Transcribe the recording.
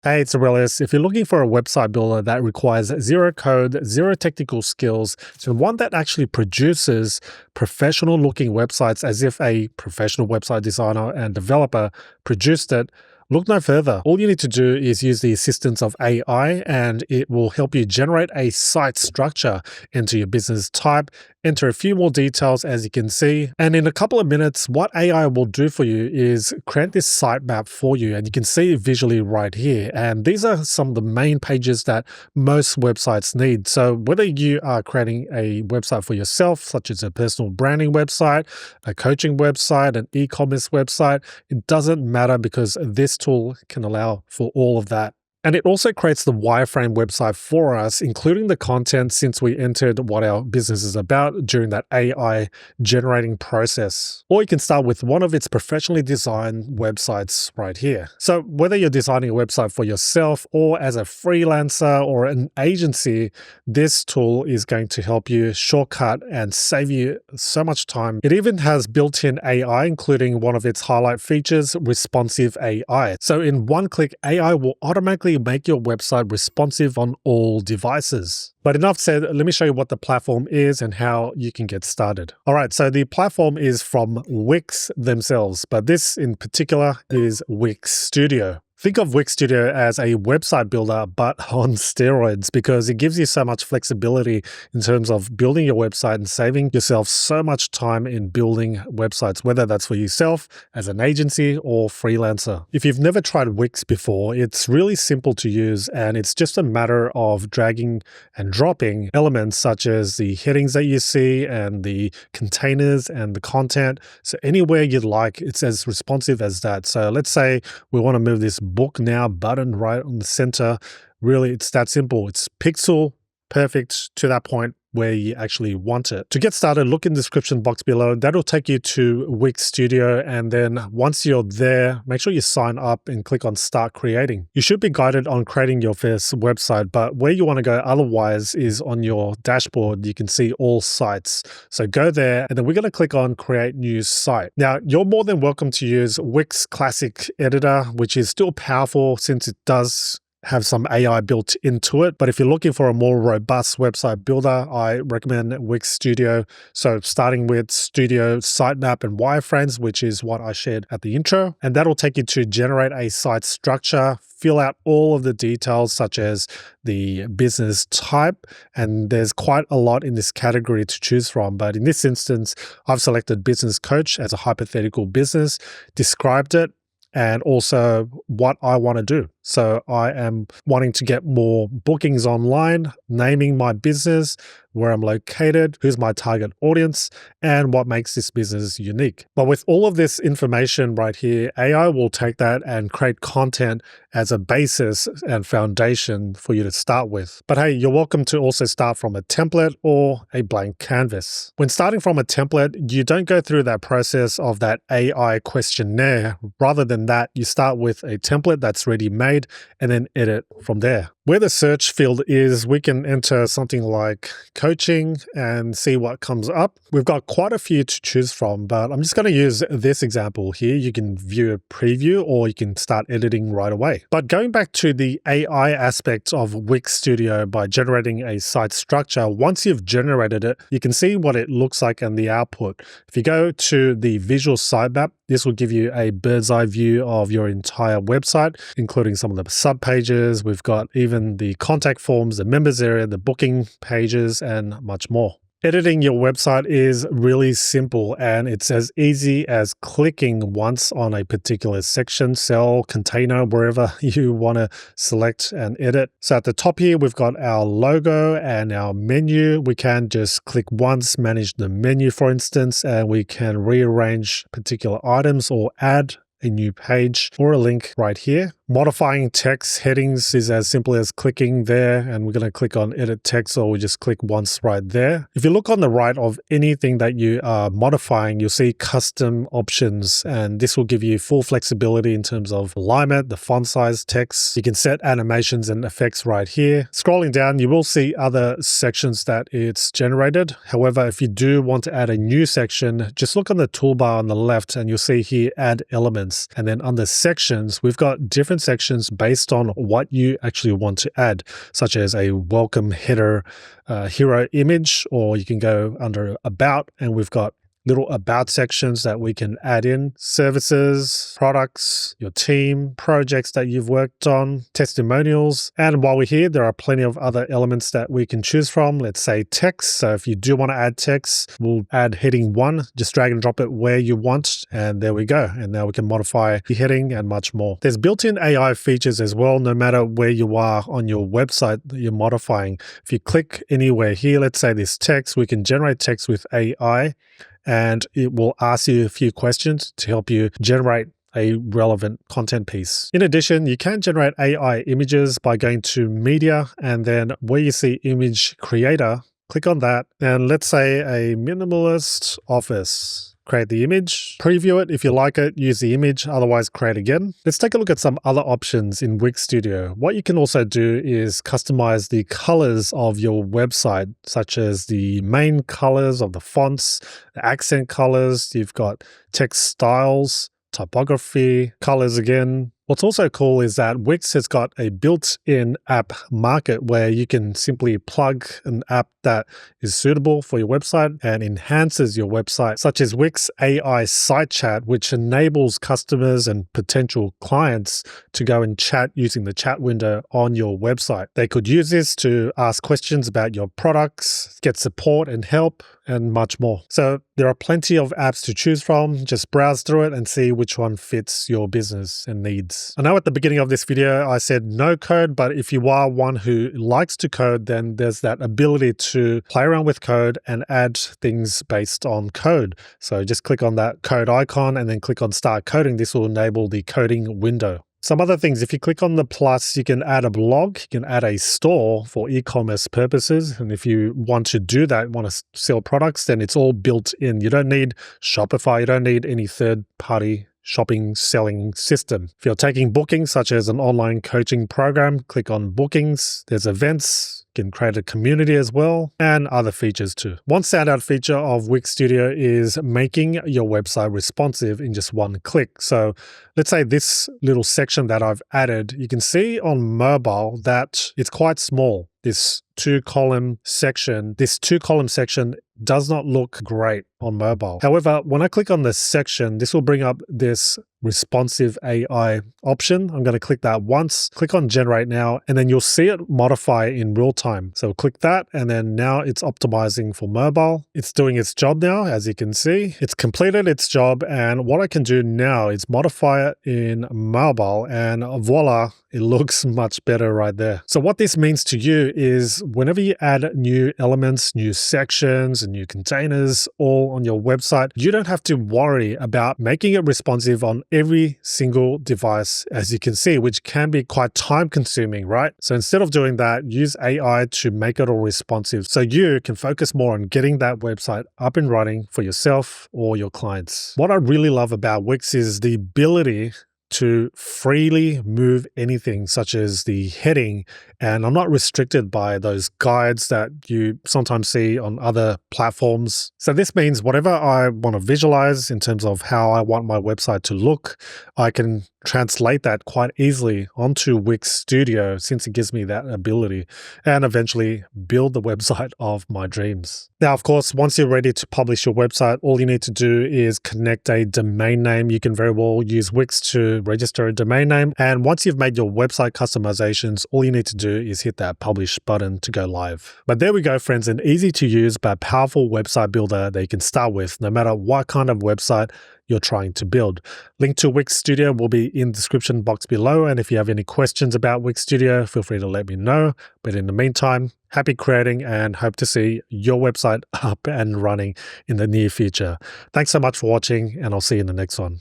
Hey, it's Aurelius. If you're looking for a website builder that requires zero code, zero technical skills, and one that actually produces professional looking websites as if a professional website designer and developer produced it, look no further. All you need to do is use the assistance of AI and it will help you generate a site structure into your business type, enter a few more details as you can see, and in a couple of minutes, what AI will do for you is create this sitemap for you, and you can see it visually right here. And these are some of the main pages that most websites need. So whether you are creating a website for yourself, such as a personal branding website, a coaching website, an e-commerce website, it doesn't matter because this tool can allow for all of that. And it also creates the wireframe website for us, including the content since we entered what our business is about during that AI generating process. Or you can start with one of its professionally designed websites right here. So whether you're designing a website for yourself or as a freelancer or an agency, this tool is going to help you shortcut and save you so much time. It even has built-in AI, including one of its highlight features, responsive AI. So in one click, AI will automatically make your website responsive on all devices. But enough said, let me show you what the platform is and how you can get started. All right, so the platform is from Wix themselves, but this in particular is Wix Studio. Think of Wix Studio as a website builder, but on steroids, because it gives you so much flexibility in terms of building your website and saving yourself so much time in building websites, whether that's for yourself, as an agency, or freelancer. If you've never tried Wix before, it's really simple to use, and it's just a matter of dragging and dropping elements such as the headings that you see and the containers and the content. So anywhere you'd like, it's as responsive as that. So let's say we want to move this book now button right on the center. Really, it's that simple. It's pixel perfect to that point where you actually want it. To get started, look in the description box below. That'll take you to Wix Studio. And then once you're there, make sure you sign up and click on Start Creating. You should be guided on creating your first website, but where you want to go otherwise is on your dashboard. You can see all sites. So go there, and then we're going to click on Create New Site. Now, you're more than welcome to use Wix Classic Editor, which is still powerful since it does have some AI built into it. But if you're looking for a more robust website builder, I recommend Wix Studio. So starting with Studio Sitemap and wireframes, which is what I shared at the intro, and that'll take you to generate a site structure, fill out all of the details such as the business type, and there's quite a lot in this category to choose from. But in this instance, I've selected business coach as a hypothetical business, described it, and also what I want to do. So I am wanting to get more bookings online, naming my business, where I'm located, who's my target audience, and what makes this business unique. But with all of this information right here, AI will take that and create content as a basis and foundation for you to start with. But hey, you're welcome to also start from a template or a blank canvas. When starting from a template, you don't go through that process of that AI questionnaire. Rather than that, you start with a template that's ready made and then edit from there. Where the search field is, we can enter something like coaching and see what comes up. We've got quite a few to choose from, but I'm just going to use this example here. You can view a preview or you can start editing right away. But going back to the AI aspect of Wix Studio by generating a site structure, once you've generated it, you can see what it looks like and the output. If you go to the visual sitemap, this will give you a bird's eye view of your entire website, including some of the sub pages. We've got even the contact forms, the members area, the booking pages, and much more. Editing your website is really simple, and it's as easy as clicking once on a particular section, cell, container, wherever you want to select and edit. So at the top here, we've got our logo and our menu. We can just click once, manage the menu, for instance, and we can rearrange particular items or add a new page or a link right here. Modifying text headings is as simple as clicking there, and we're going to click on edit text, or we just click once right there. If you look on the right of anything that you are modifying, you'll see custom options, and this will give you full flexibility in terms of alignment, the font size, text. You can set animations and effects right here. Scrolling down, you will see other sections that it's generated. However, if you do want to add a new section, just look on the toolbar on the left and you'll see here add elements. And then under sections, we've got different different sections based on what you actually want to add, such as a welcome header, hero image, or you can go under about, and we've got little about sections that we can add in, services, products, your team, projects that you've worked on, testimonials. And while we're here, there are plenty of other elements that we can choose from. Let's say text. So if you do want to add text, we'll add heading 1, just drag and drop it where you want. And there we go. And now we can modify the heading and much more. There's built-in AI features as well, no matter where you are on your website that you're modifying. If you click anywhere here, let's say this text, we can generate text with AI. And it will ask you a few questions to help you generate a relevant content piece. In addition, you can generate AI images by going to Media, and then where you see Image Creator, click on that. And let's say a minimalist office. Create the image, preview it. If you like it, use the image, otherwise create again. Let's take a look at some other options in Wix Studio. What you can also do is customize the colors of your website, such as the main colors of the fonts, the accent colors. You've got text styles, typography, colors again. What's also cool is that Wix has got a built-in app market where you can simply plug an app that is suitable for your website and enhances your website, such as Wix AI Site Chat, which enables customers and potential clients to go and chat using the chat window on your website. They could use this to ask questions about your products, get support and help, and much more. So there are plenty of apps to choose from. Just browse through it and see which one fits your business and needs. I know at the beginning of this video, I said no code, but if you are one who likes to code, then there's that ability to play around with code and add things based on code. So just click on that code icon and then click on Start Coding. This will enable the coding window. Some other things, if you click on the plus, you can add a blog, you can add a store for e-commerce purposes. And if you want to do that, want to sell products, then it's all built in. You don't need Shopify, you don't need any third-party shopping selling system. If you're taking bookings, such as an online coaching program, click on bookings. There's events. You can create a community as well, and other features too. One standout feature of Wix Studio is making your website responsive in just one click. So let's say this little section that I've added, you can see on mobile that it's quite small. This two-column section does not look great on mobile. However, when I click on this section, this will bring up this responsive AI option. I'm going to click that once, click on Generate Now, and then you'll see it modify in real time. So click that, and then now it's optimizing for mobile. It's doing its job now, as you can see. It's completed its job, and what I can do now is modify it in mobile, and voila, it looks much better right there. So what this means to you is whenever you add new elements, new sections, and new containers all on your website, you don't have to worry about making it responsive on every single device, as you can see, which can be quite time consuming, right? So instead of doing that, use AI to make it all responsive so you can focus more on getting that website up and running for yourself or your clients. What I really love about Wix is the ability to freely move anything, such as the heading, and I'm not restricted by those guides that you sometimes see on other platforms. So this means whatever I want to visualize in terms of how I want my website to look, I can translate that quite easily onto Wix Studio, since it gives me that ability, and eventually build the website of my dreams. Now, of course, once you're ready to publish your website, all you need to do is connect a domain name. You can very well use Wix to register a domain name. And once you've made your website customizations, all you need to do is hit that publish button to go live. But there we go, friends, an easy to use but powerful website builder that you can start with no matter what kind of website you're trying to build. Link to Wix Studio will be in the description box below. And if you have any questions about Wix Studio, feel free to let me know. But in the meantime, happy creating and hope to see your website up and running in the near future. Thanks so much for watching, and I'll see you in the next one.